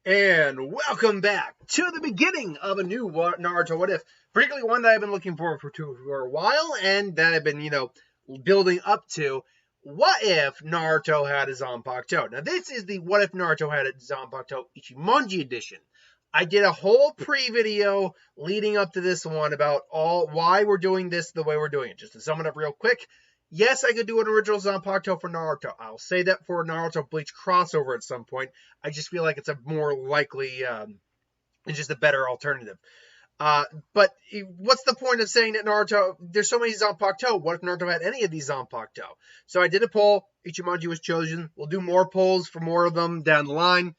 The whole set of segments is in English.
And welcome back to the beginning of a new Naruto What If, particularly one that I've been looking forward for a while, and that I've been, building up to. What if Naruto had a Zanpakuto? Now, this is the What If Naruto had a Zanpakuto Ichimonji edition. I did a whole pre-video leading up to this one about why we're doing this the way we're doing it. Just to sum it up real quick, yes, I could do an original Zanpakuto for Naruto. I'll say that for Naruto Bleach crossover at some point. I just feel like it's a more likely, it's just a better alternative. But what's the point of saying that Naruto, there's so many Zanpakuto, what if Naruto had any of these Zanpakuto? So I did a poll, Ichimonji was chosen, we'll do more polls for more of them down the line.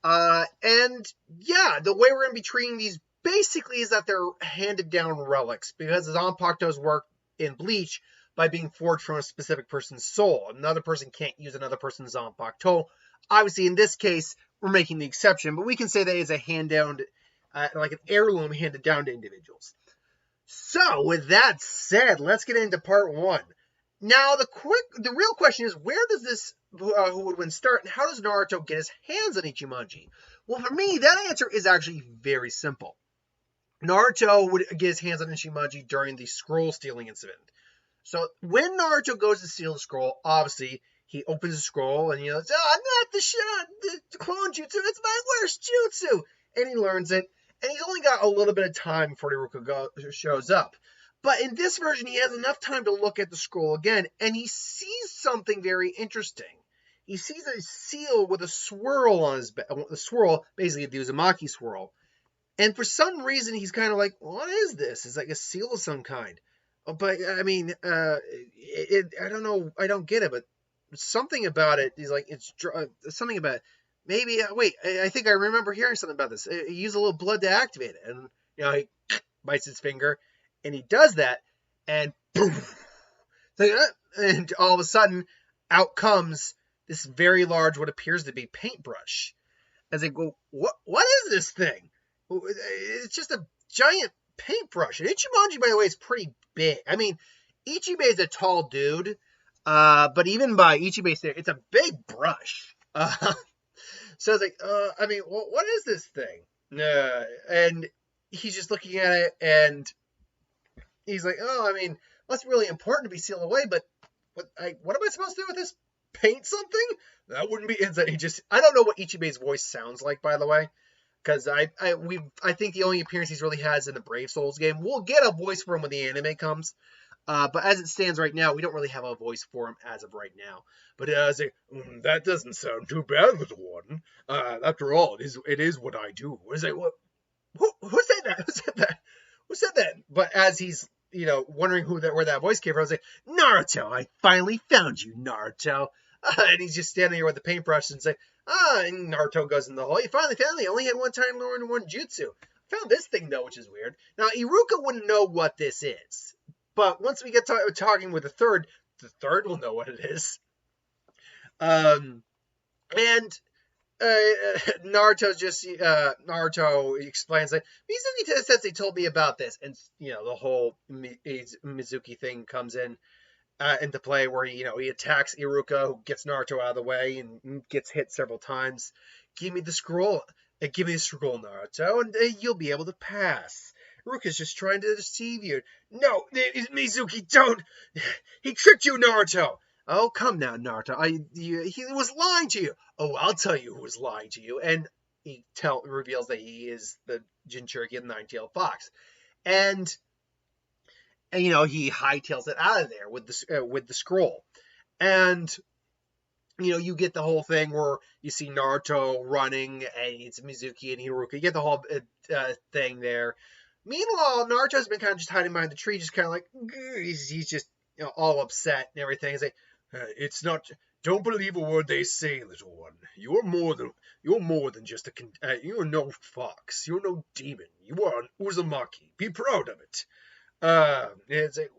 And yeah, the way we're going to be treating these basically is that they're handed down relics, because the Zanpakutos work in Bleach by being forged from a specific person's soul. Another person can't use another person's Zanpakuto. Obviously, in this case, we're making the exception, but we can say that it's a hand-down, like an heirloom handed down to individuals. So, with that said, let's get into part one. Now, the real question is, where does this who would win start, and how does Naruto get his hands on Ichimonji? Well, for me, that answer is actually very simple. Naruto would get his hands on Ichimonji during the scroll stealing incident. So when Naruto goes to steal the scroll, obviously, he opens the scroll and not the clone jutsu, it's my worst jutsu! And he learns it, and he's only got a little bit of time before Iruka shows up. But in this version, he has enough time to look at the scroll again, and he sees something very interesting. He sees a seal with a swirl on his back, the swirl, basically the Uzumaki swirl. And for some reason, he's kind of like, what is this? It's like a seal of some kind. But, I mean, I don't know, I don't get it, but something about it is like, it's something about it. Maybe, wait, I think I remember hearing something about this. He used a little blood to activate it, and, he bites his finger, and he does that, and boom! And all of a sudden, out comes this very large, what appears to be paintbrush. As I go, what is this thing? It's just a giant paintbrush. And Ichimonji, by the way, is pretty big. I mean, Ichibei is a tall dude, but even by Ichibei's standard, it's a big brush. So I was like, I mean, what is this thing? And he's just looking at it, and he's like, I mean, that's really important to be sealed away, but what am I supposed to do with this? Paint something? That wouldn't be inside. I don't know what Ichibei's voice sounds like, by the way. Because I think the only appearance he's really has in the Brave Souls game. We'll get a voice for him when the anime comes. But as it stands right now, we don't really have a voice for him as of right now. But that doesn't sound too bad, little one. After all, it is what I do. Who said that? Who said that? But as he's, wondering where that voice came from, I was like, Naruto, I finally found you, Naruto. And he's just standing there with the paintbrush and saying, and Naruto goes in the hole. You finally found me. I only had one time learned one jutsu. I found this thing, though, which is weird. Now, Iruka wouldn't know what this is. But once we get talking with the third will know what it is. And Naruto explains that Mizuki says he told me about this. And, the whole Mizuki thing comes into play, where he attacks Iruka, who gets Naruto out of the way and gets hit several times. Give me the scroll, Naruto, and you'll be able to pass. Iruka's just trying to deceive you. No, Mizuki, don't! He tricked you, Naruto! Oh, come now, Naruto. He was lying to you. Oh, I'll tell you who was lying to you. And he reveals that he is the Jinchuriki of the Nine-Tailed Fox. And he hightails it out of there with the scroll. And, you get the whole thing where you see Naruto running, and it's Mizuki and Iruka. You get the whole thing there. Meanwhile, Naruto's been kind of just hiding behind the tree, just kind of like, he's just, all upset and everything. He's like, it's not, don't believe a word they say, little one. You're more than just you're no fox. You're no demon. You are an Uzumaki. Be proud of it. It's like,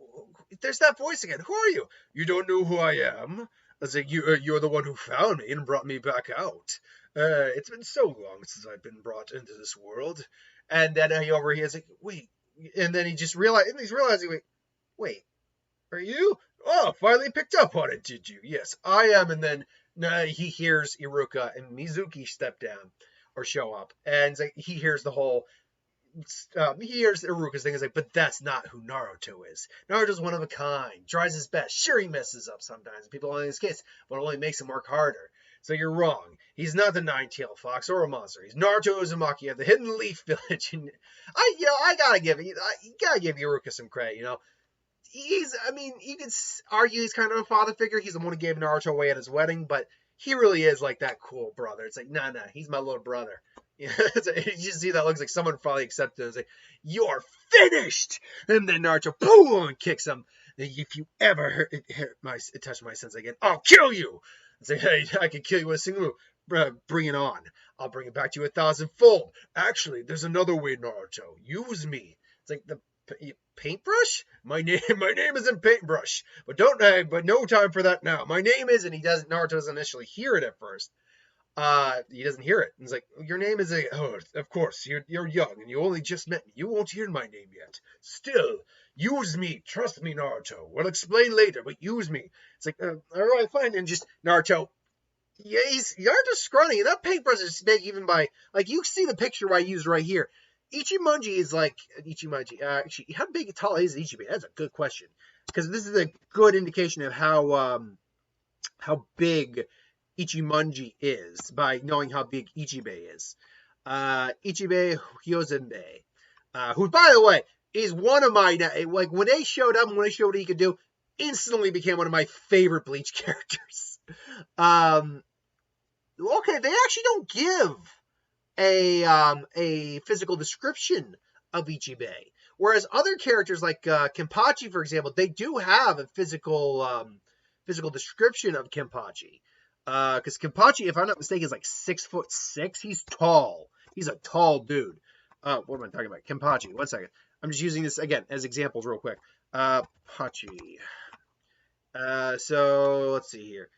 there's that voice again. Who are you? You don't know who I am? I was like, you're the one who found me and brought me back out. It's been so long since I've been brought into this world. And then he overhears like, wait. And then he's realizing, wait, are you? Oh, finally picked up on it, did you? Yes, I am. And then he hears Iruka and Mizuki step down. or show up, and it's like he hears the whole. He hears Iruka's thing. Is like, but that's not who Naruto is. Naruto's one of a kind. Tries his best. Sure, he messes up sometimes. People only his kids, but it only makes him work harder. So you're wrong. He's not the nine-tailed fox or a monster. He's Naruto Uzumaki of the Hidden Leaf Village. And I gotta give Iruka some credit. You can argue he's kind of a father figure. He's the one who gave Naruto away at his wedding, but he really is like that cool brother. It's like, nah, he's my little brother. You just see that looks like someone finally accepted it. It's like, you're finished! And then Naruto, boom, kicks him. If you ever touch my sensei again, I'll kill you! It's like, hey, I can kill you with a single move. Bring it on. I'll bring it back to you 1,000-fold. Actually, there's another way, Naruto. Use me. It's like the paintbrush? My name isn't paintbrush. But no time for that now. My name is, and Naruto doesn't initially hear it at first. He doesn't hear it. He's like, your name is of course, you're young and you only just met me. You won't hear my name yet. Still, use me. Trust me, Naruto. We'll explain later, but use me. It's like, all right, fine. And just, Naruto, Naruto's scrawny. And that paintbrush is big even by, like, you see the picture I used right here. Ichimonji is like, actually, how big tall is Ichibe? That's a good question. Because this is a good indication of how big Ichimonji is by knowing how big Ichibe is. Ichibe Hyozenbe, who, by the way, is one of my, like, when they showed up and when they showed what he could do, instantly became one of my favorite Bleach characters. Okay, they actually don't give a physical description of Ichibe, whereas other characters like Kenpachi, for example, they do have a physical description of Kenpachi. Because Kenpachi, if I'm not mistaken, is like 6'6". He's tall. He's a tall dude. What am I talking about? Kenpachi. 1 second. I'm just using this again as examples real quick. Pachi. So let's see here.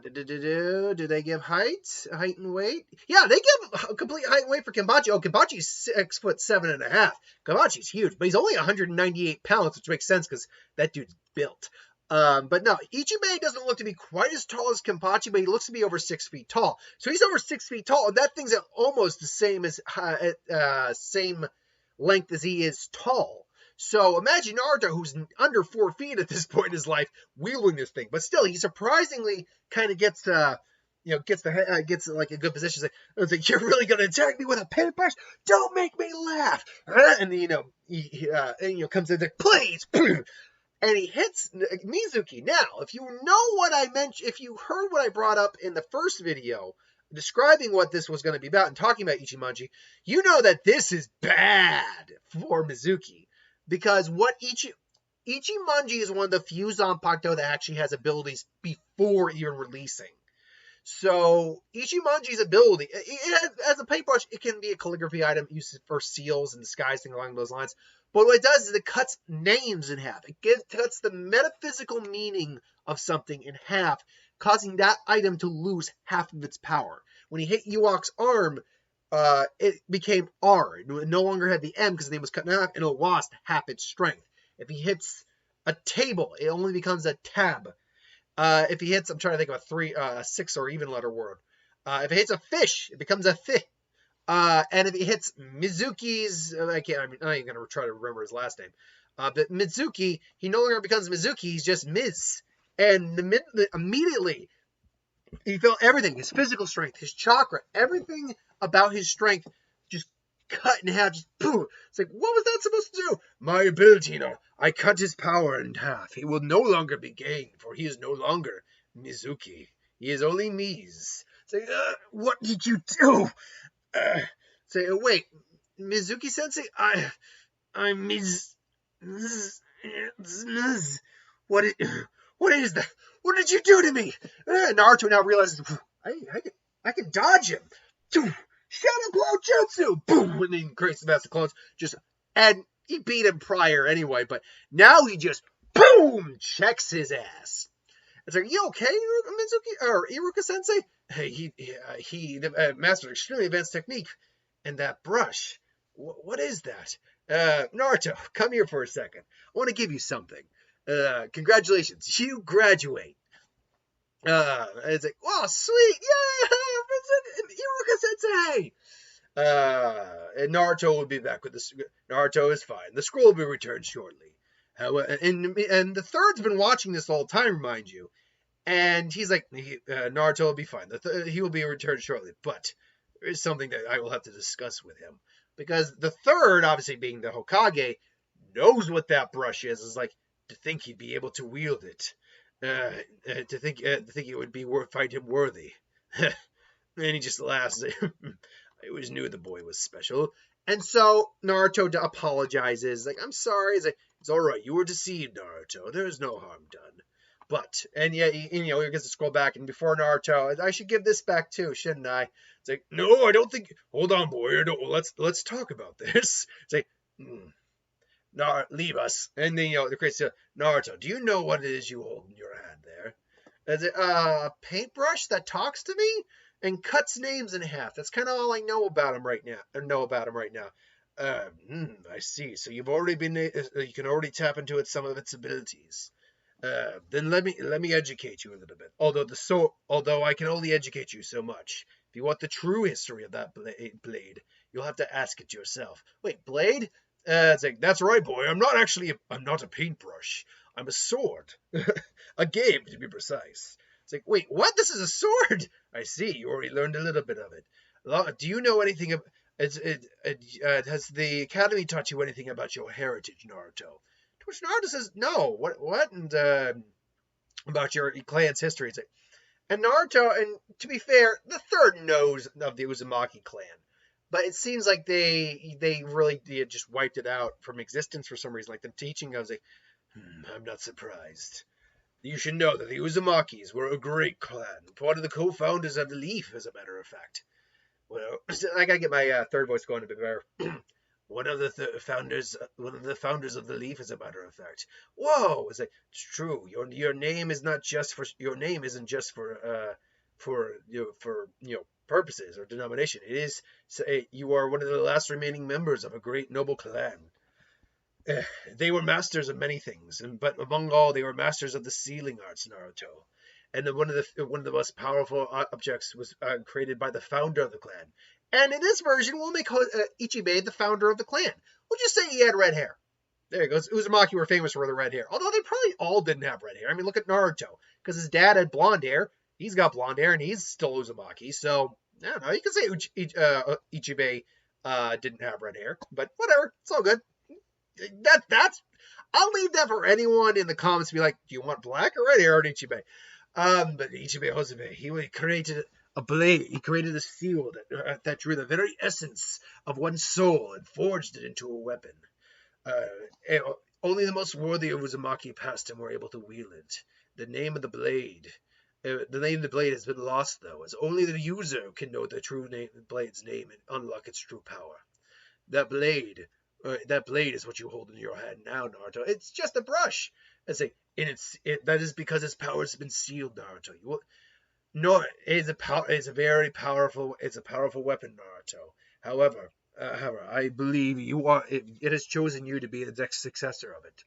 Do they give height and weight? Yeah, they give a complete height and weight for Kenpachi. Oh, Kenpachi's 6'7.5". Kenpachi's huge, but he's only 198 pounds, which makes sense because that dude's built. But no, Ichibe doesn't look to be quite as tall as Kenpachi, but he looks to be over 6 feet tall. So he's over 6 feet tall, and that thing's at almost the same length as he is tall. So imagine Naruto, who's under 4 feet at this point in his life, wielding this thing. But still, he surprisingly kind of gets like a good position. It's like, you're really gonna attack me with a paintbrush? Don't make me laugh! And he comes in like, please. And he hits Mizuki. Now, if you know what I mentioned, if you heard what I brought up in the first video, describing what this was going to be about and talking about Ichimonji, you know that this is bad for Mizuki. Because Ichimonji is one of the few Zanpakuto that actually has abilities before even releasing. So, Ichimonji's ability, as a paintbrush, it can be a calligraphy item used for seals and disguising along those lines. But what it does is it cuts names in half. It cuts the metaphysical meaning of something in half, causing that item to lose half of its power. When he hit Ewok's arm, it became R. It no longer had the M because the name was cut in half, and it lost half its strength. If he hits a table, it only becomes a tab. If he hits, I'm trying to think of a 6 or even letter word. If it hits a fish, it becomes a fi. And if he hits Mizuki's, I'm not even going to try to remember his last name. But Mizuki, he no longer becomes Mizuki, he's just Miz. And immediately, he felt everything, his physical strength, his chakra, everything about his strength just cut in half, just boom. It's like, what was that supposed to do? My ability, I cut his power in half. He will no longer be gained, for he is no longer Mizuki. He is only Miz. It's like, what did you do? Say, wait, Mizuki-sensei, I'm Miz. What is that? What did you do to me? Naruto now realizes, I can dodge him. Shadow Clone Jutsu! Boom! And he creates the Master Clones. And he beat him prior anyway, but now he just, boom! Checks his ass. It's like, you okay, Mizuki? Or Iruka-sensei? Hey, he mastered extremely advanced technique. And that brush, what is that? Naruto, come here for a second. I want to give you something. Congratulations, you graduate. It's like, oh, sweet, yeah, Iruka Sensei. And Naruto will be back with this. Naruto is fine. The scroll will be returned shortly. And the third's been watching this the whole time, mind you. And he's like, Naruto will be fine. He will be returned shortly. But there is something that I will have to discuss with him. Because the third, obviously being the Hokage, knows what that brush is. Is like, to think he'd be able to wield it. To think it would be find him worthy. And he just laughs. I always knew the boy was special. And so Naruto apologizes. Like, I'm sorry. It's all right. You were deceived, Naruto. There is no harm done. But, and yeah, he gets to scroll back, and before Naruto, I should give this back too, shouldn't I? It's like, no, I don't think. Hold on, boy. Let's talk about this. It's like, leave us. And then the crazy Naruto, do you know what it is you hold in your hand there? Is it a paintbrush that talks to me and cuts names in half? That's kind of all I know about him right now. I see. So you've already you can already tap into some of its abilities. Then let me educate you a little bit. Although I can only educate you so much. If you want the true history of that blade, you'll have to ask it yourself. Wait, blade? It's like, that's right, boy. I'm not a paintbrush. I'm a sword. A game, to be precise. It's like, wait, what? This is a sword? I see. You already learned a little bit of it. Do you know anything of has the academy taught you anything about your heritage, Naruto? To which Naruto says, no. What? And about your clan's history. It's like, and Naruto, and to be fair, the third knows of the Uzumaki clan. But it seems like they really just wiped it out from existence for some reason. Like the teaching, I was like, I'm not surprised. You should know that the Uzumakis were a great clan, one of the co-founders of the Leaf, as a matter of fact. Well, I gotta get my third voice going a bit better. One of the founders of the Leaf, as a matter of fact. Whoa! It's like, it's true. Your name is not just for your name isn't just for purposes or denomination. It is you are one of the last remaining members of a great noble clan. They were masters of many things, but among all, they were masters of the sealing arts, Naruto. And one of the most powerful objects was created by the founder of the clan. And in this version, we'll make Ichibei the founder of the clan. We'll just say he had red hair. There he goes. Uzumaki were famous for the red hair. Although they probably all didn't have red hair. I mean, look at Naruto. Because his dad had blonde hair. He's got blonde hair, and he's still Uzumaki. So, I don't know. You can say Ichibei didn't have red hair. But whatever. It's all good. I'll leave that for anyone in the comments to be like, do you want black or red hair on Ichibei? But Ichibei Hosobe, he created a blade. He created a seal that drew the very essence of one's soul and forged it into a weapon. Only the most worthy of Uzumaki past him were able to wield it. The name of the blade has been lost, though, as only the user can know the true blade's name and unlock its true power. That blade is what you hold in your hand now, Naruto. It's just a brush. That is because its power has been sealed, Naruto. It's a very powerful. It's a powerful weapon, Naruto. However, I believe it has chosen you to be the next successor of it.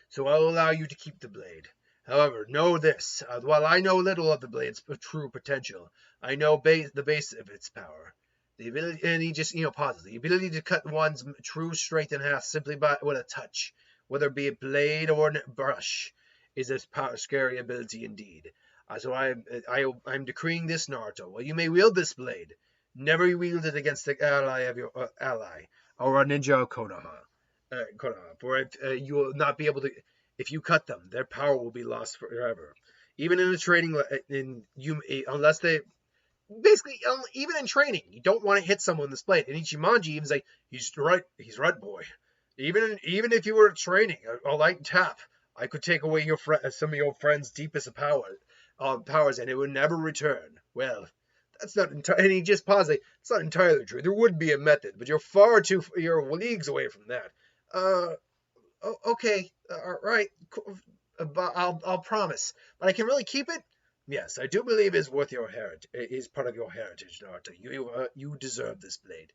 So I'll allow you to keep the blade. However, know this: while I know little of the blade's true potential, I know the base of its power. The ability, and he just pauses. The ability to cut one's true strength in half simply with a touch, whether it be a blade or a brush, is a scary ability indeed. So I'm decreeing this, Naruto. While you may wield this blade, never wield it against the ally of your ally, or a ninja or Konoha. For you will not be able to. If you cut them, their power will be lost forever. Even in a training, unless they. Basically, even in training, you don't want to hit someone with this blade. And Ichimonji even's like, he's right, boy. Even if you were training, a light tap, I could take away some of your friend's deepest powers, and it would never return. Well, that's not entirely. And he just paused. Like, it's not entirely true. There would be a method, but you're leagues away from that. Okay, all right. I'll promise, but I can really keep it. Yes, I do believe it's worth your heritage. It is part of your heritage, Naruto. You deserve this blade.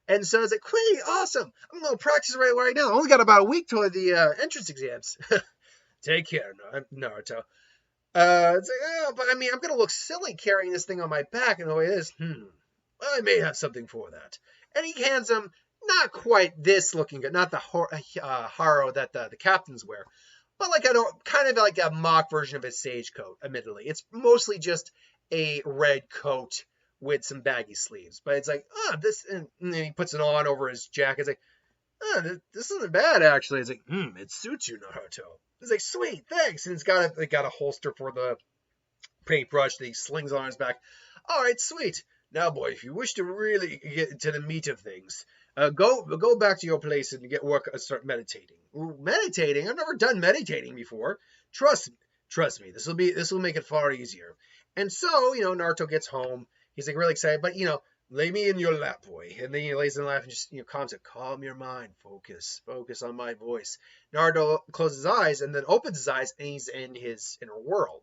And so it's like, hey, awesome. I'm going to practice right now. I only got about a week till the entrance exams. Take care, Naruto. It's like, oh, but I mean, I'm gonna look silly carrying this thing on my back, and the way it is, well, I may have something for that. And he hands him not quite this looking good, not the haro that the captains wear, but like kind of like a mock version of his sage coat. Admittedly, it's mostly just a red coat with some baggy sleeves, but it's like, this, and then he puts it on over his jacket. It's like, this isn't bad actually. It's like, it suits you, Naruto. It's like, sweet, thanks. And it's got a holster for the paintbrush that he slings on his back. All right, sweet. Now, boy, if you wish to really get to the meat of things, go back to your place and get work. Start meditating. Ooh, meditating? I've never done meditating before. Trust me. This will make it far easier. And so, Naruto gets home. He's like really excited, but lay me in your lap, boy. And then he lays in the lap and just calm your mind, focus on my voice. Naruto closes his eyes and then opens his eyes, and he's in his inner world.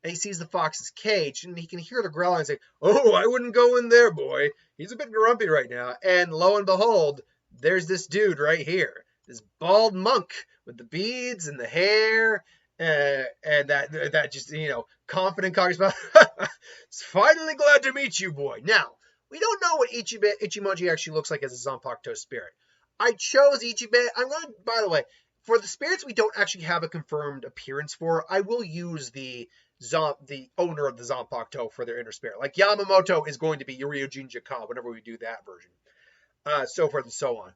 And he sees the fox's cage, and he can hear the growling and say, "Oh, I wouldn't go in there, boy. He's a bit grumpy right now." And lo and behold, there's this dude right here, this bald monk with the beads and the hair, and that just confident cocky smile. It's finally glad to meet you, boy. Now we don't know what Ichimonji actually looks like as a Zanpakuto spirit. I chose Ichibe. By the way, for the spirits we don't actually have a confirmed appearance for, I will use the owner of the Zanpakuto for their inner spirit. Like Yamamoto is going to be Ryujin Jaka whenever we do that version. So forth and so on.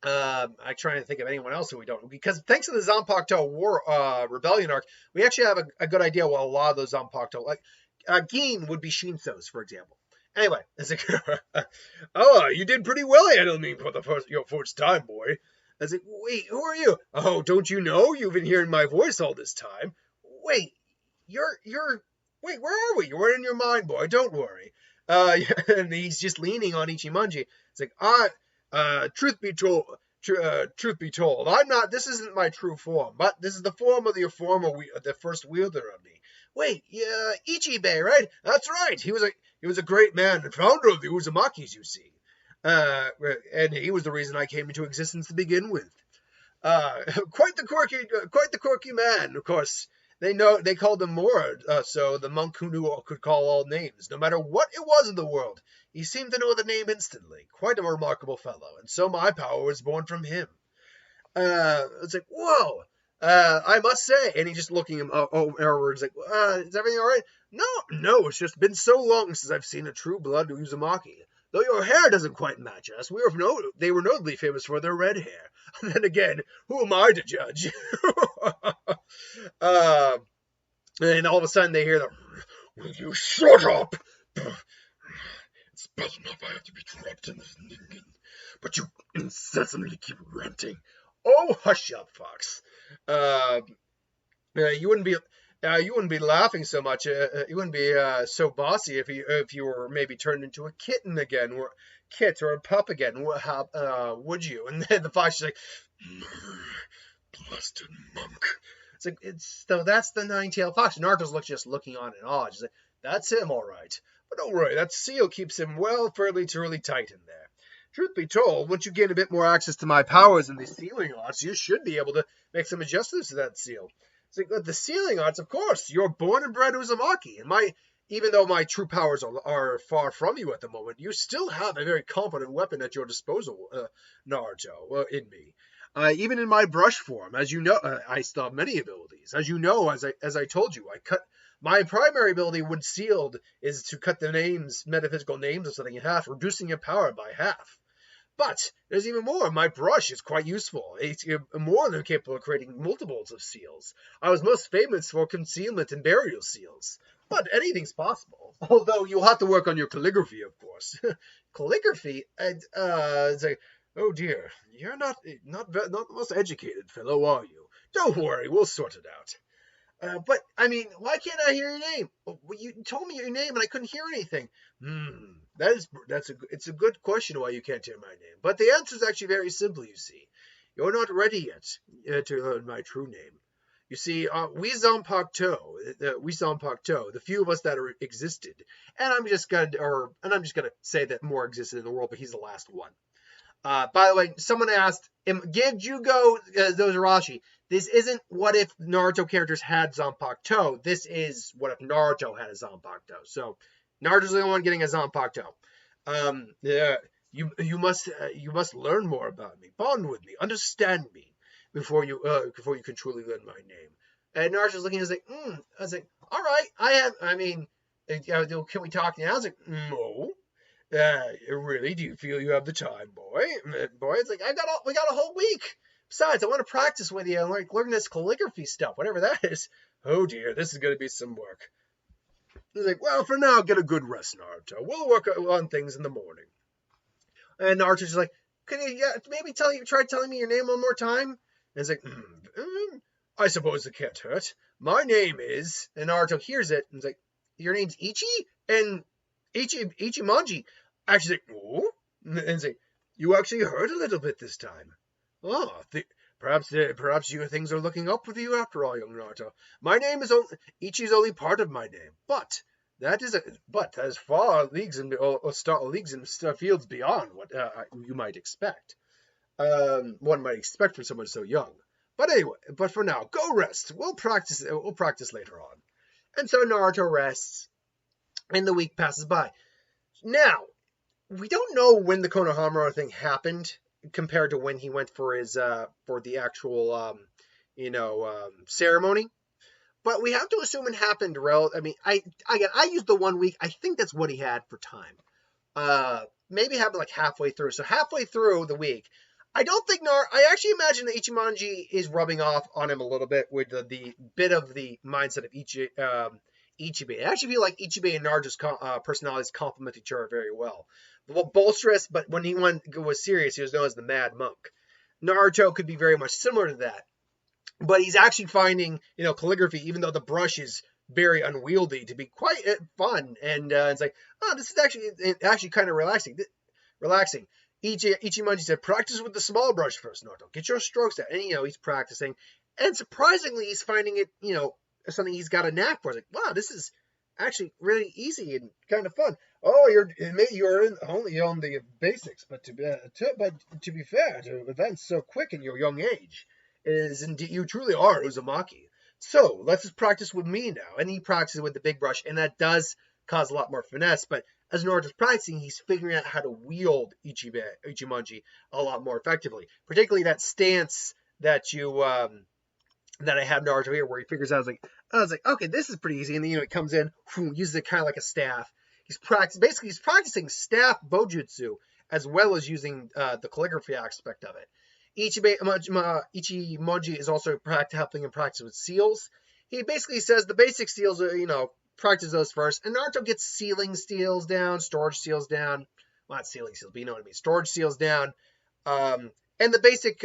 I'm trying to think of anyone else who we don't, because thanks to the Zanpakuto War Rebellion arc, we actually have a good idea what a lot of those Zanpakuto, like Gin would be Shinso's, for example. Anyway, it's like, oh, you did pretty well handling me for your first time, boy. I was like, wait, who are you? Oh, don't you know? You've been hearing my voice all this time. Wait, wait, where are we? You're in your mind, boy. Don't worry. And he's just leaning on Ichimonji. It's like, truth be told, I'm not. This isn't my true form, but this is the form of the first wielder of me. Wait, Ichibe, right? That's right. He was a great man and founder of the Uzumakis, you see. And he was the reason I came into existence to begin with. Quite the quirky man, of course. They called him Mora, so the monk who could call all names, no matter what it was in the world. He seemed to know the name instantly. Quite a remarkable fellow, and so my power was born from him. It's like, whoa, I must say, and he's just looking him over. He's like, is everything all right? No, it's just been so long since I've seen a true blood Uzumaki. Though your hair doesn't quite match us, they were notably famous for their red hair. And then again, who am I to judge? And all of a sudden they hear the, "Will you shut up? It's bad enough I have to be trapped in this ningen, but you incessantly keep ranting. Oh, hush up, Fox. You wouldn't be laughing so much. You wouldn't be so bossy if you were maybe turned into a kitten again, or a pup again. Would you?" And then the fox is like, "Blasted monk." So that's the nine-tailed fox. Naruto's just looking on in awe. Just like, that's him, all right. But don't worry, that seal keeps him fairly tight in there. Truth be told, once you gain a bit more access to my powers in the sealing arts, you should be able to make some adjustments to that seal. It's like, the sealing arts, of course, you're born and bred Uzumaki, and even though my true powers are far from you at the moment, you still have a very competent weapon at your disposal, Naruto, in me. Even in my brush form, as you know, I still have many abilities. As you know, as I told you, my primary ability when sealed is to cut the metaphysical names of something in half, reducing your power by half. But there's even more. My brush is quite useful. It's more than capable of creating multiples of seals. I was most famous for concealment and burial seals. But anything's possible. Although you'll have to work on your calligraphy, of course. Calligraphy? It's like, oh dear, you're not the most educated fellow, are you? Don't worry, we'll sort it out. But, I mean, why can't I hear your name? Well, you told me your name and I couldn't hear anything. It's a good question why you can't hear my name. But the answer is actually very simple, you see. You're not ready yet to learn my true name. You see, we Zanpakuto, the few of us that existed, and I'm just gonna say that more existed in the world, but he's the last one. By the way, someone asked, did you go, Dozarashi, This isn't what if Naruto characters had Zanpakuto. This is what if Naruto had a Zanpakuto. So Naruto's the only one getting a Zanpakuto. Yeah, you must learn more about me, bond with me, understand me before you can truly learn my name. And Naruto's looking, I was like, all right, can we talk now? I was like, no. Really? Do you feel you have the time, boy? Boy, it's like we got a whole week. Besides, I want to practice with you and learn this calligraphy stuff, whatever that is. Oh dear, this is gonna be some work. He's like, well, for now, get a good rest, Naruto. We'll work on things in the morning. And Naruto's just like, can you maybe try telling me your name one more time? And he's like, I suppose it can't hurt. My name is, and Naruto hears it, and he's like, your name's Ichi? And Ichimonji. Actually, oh, and he's like, you actually heard a little bit this time. Oh, perhaps things are looking up with you after all, young Naruto. My name is Ichi's only part of my name, but that is far leagues and fields beyond what you might expect. One might expect from someone so young. But anyway, for now, go rest. We'll practice later on. And so Naruto rests, and the week passes by. Now, we don't know when the Konohamaru thing happened compared to when he went for his for the actual ceremony, but we have to assume it happened. I used the 1 week. I think that's what he had for time. Maybe it happened like halfway through. So halfway through the week, I don't think I actually imagine that Ichimonji is rubbing off on him a little bit with the bit of the mindset of Ichibe. I actually feel like Ichibe and Naruto's personalities complement each other very well. Bolsterous, but when he was serious, he was known as the Mad Monk. Naruto could be very much similar to that, but he's actually finding, calligraphy, even though the brush is very unwieldy, to be quite fun. And it's like, oh, this is actually kind of relaxing. Ichimonji said, practice with the small brush first, Naruto. Get your strokes down. And, he's practicing. And surprisingly, he's finding it, something he's got a knack for. It's like, wow, this is actually really easy and kind of fun. Oh, you're only on the basics, but to be fair, to advance so quick in your young age, is indeed you truly are Uzumaki. So let's just practice with me now. And he practices with the big brush, and that does cause a lot more finesse. But as Naruto's practicing, he's figuring out how to wield Ichimonji a lot more effectively. Particularly that stance that that I have Naruto here, where he figures out, I was like, okay, this is pretty easy. And then, it comes in, uses it kind of like a staff. He's practicing staff bojutsu as well as using the calligraphy aspect of it. Ichimonji is also helping him practice with seals. He basically says the basic seals are, practice those first. And Naruto gets sealing seals down, storage seals down. Well, not sealing seals, but you know what I mean. Storage seals down. And the basic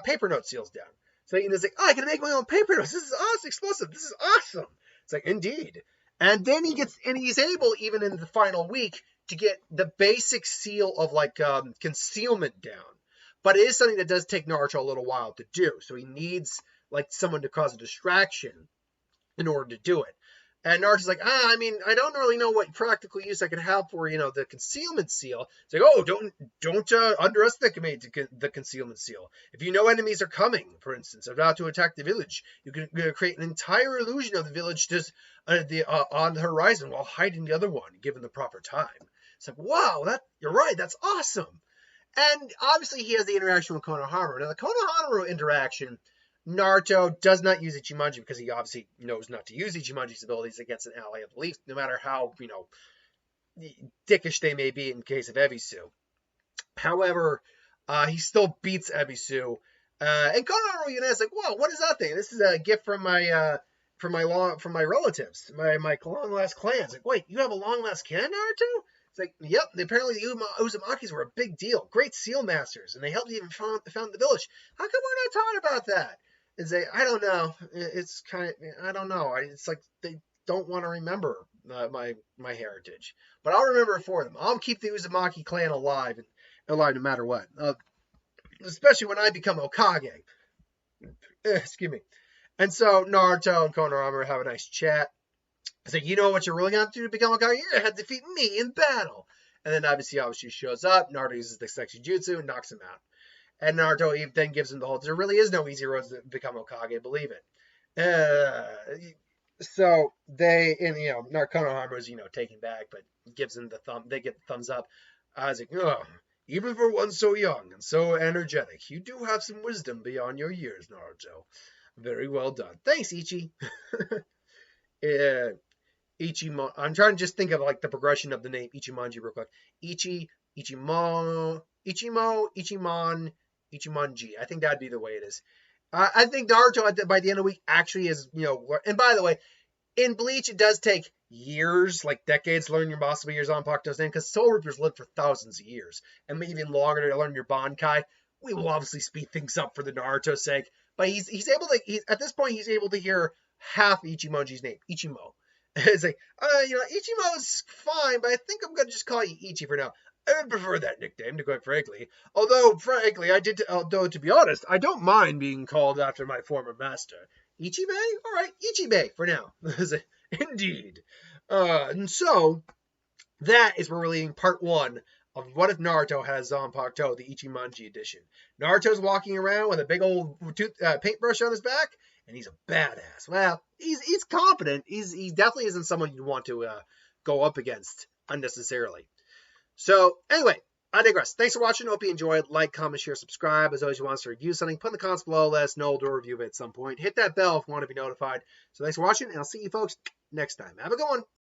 paper note seals down. So he's like, I can make my own paper notes. This is awesome, explosive. This is awesome. It's like, indeed. And then he's able, even in the final week, to get the basic seal of concealment down. But it is something that does take Naruto a little while to do. So he needs someone to cause a distraction in order to do it. And Naruto's like, I don't really know what practical use I could have for, the concealment seal. It's like, oh, don't underestimate the concealment seal. If you know enemies are coming, for instance, about to attack the village, you can create an entire illusion of the village just on the horizon while hiding the other one, given the proper time. It's like, wow, you're right, that's awesome. And obviously he has the interaction with Konohamaru. Now, the Konohamaru interaction, Naruto does not use Ichimonji because he obviously knows not to use Ichimonji's abilities against an ally of the least, no matter how, dickish they may be in the case of Ebisu. However, he still beats Ebisu. And Konohamaru is like, whoa, what is that thing? This is a gift from my relatives, my long lost clans. Like, wait, you have a long lost clan, Naruto? It's like, yep, apparently the Uzumakis were a big deal. Great seal masters, and they helped even found the village. How come we're not talking about that? And say, I don't know. It's kind of, I don't know. It's like they don't want to remember my heritage. But I'll remember it for them. I'll keep the Uzumaki clan alive no matter what. Especially when I become Hokage. Excuse me. And so Naruto and Konohamaru have a nice chat. It's like, you know what you're really going to do to become Hokage? You're going to have to defeat me in battle. And then obviously shows up. Naruto uses the sexy jutsu and knocks him out. And Naruto then gives him the whole, there really is no easy road to become Hokage, believe it. So they, and Konohama's, taken back, but gives him the thumb, they get the thumbs up. I was like, oh, even for one so young and so energetic, you do have some wisdom beyond your years, Naruto. Very well done. Thanks, Ichi. Ichimon. I'm trying to just think of like the progression of the name Ichimonji real quick. Ichimon, Ichimon, Ichimonji. I think that'd be the way it is. I think Naruto by the end of the week actually is, and by the way, in Bleach it does take years, like decades, to learn your Masabi or Zanpakuto's name, because Soul Reapers live for thousands of years, and maybe even longer to learn your Bankai. We will obviously speed things up for the Naruto sake, but he's able to, at this point, he's able to hear half Ichimonji's name, Ichimo. It's like, Ichimo's fine, but I think I'm going to just call you Ichi for now. I would prefer that nickname, to quite frankly. Although, frankly, to be honest, I don't mind being called after my former master. Ichibei? All right, Ichibei for now. Indeed. And so, that is where we're leaving part 1 of What If Naruto has Zanpakuto, the Ichimonji edition. Naruto's walking around with a big old paintbrush on his back, and he's a badass. Well, he's competent. He definitely isn't someone you'd want to go up against unnecessarily. So, anyway, I digress. Thanks for watching. Hope you enjoyed. Like, comment, share, subscribe. As always, you want us to review something, put in the comments below. Let us know. We'll review it at some point. Hit that bell if you want to be notified. So, thanks for watching, and I'll see you folks next time. Have a good one.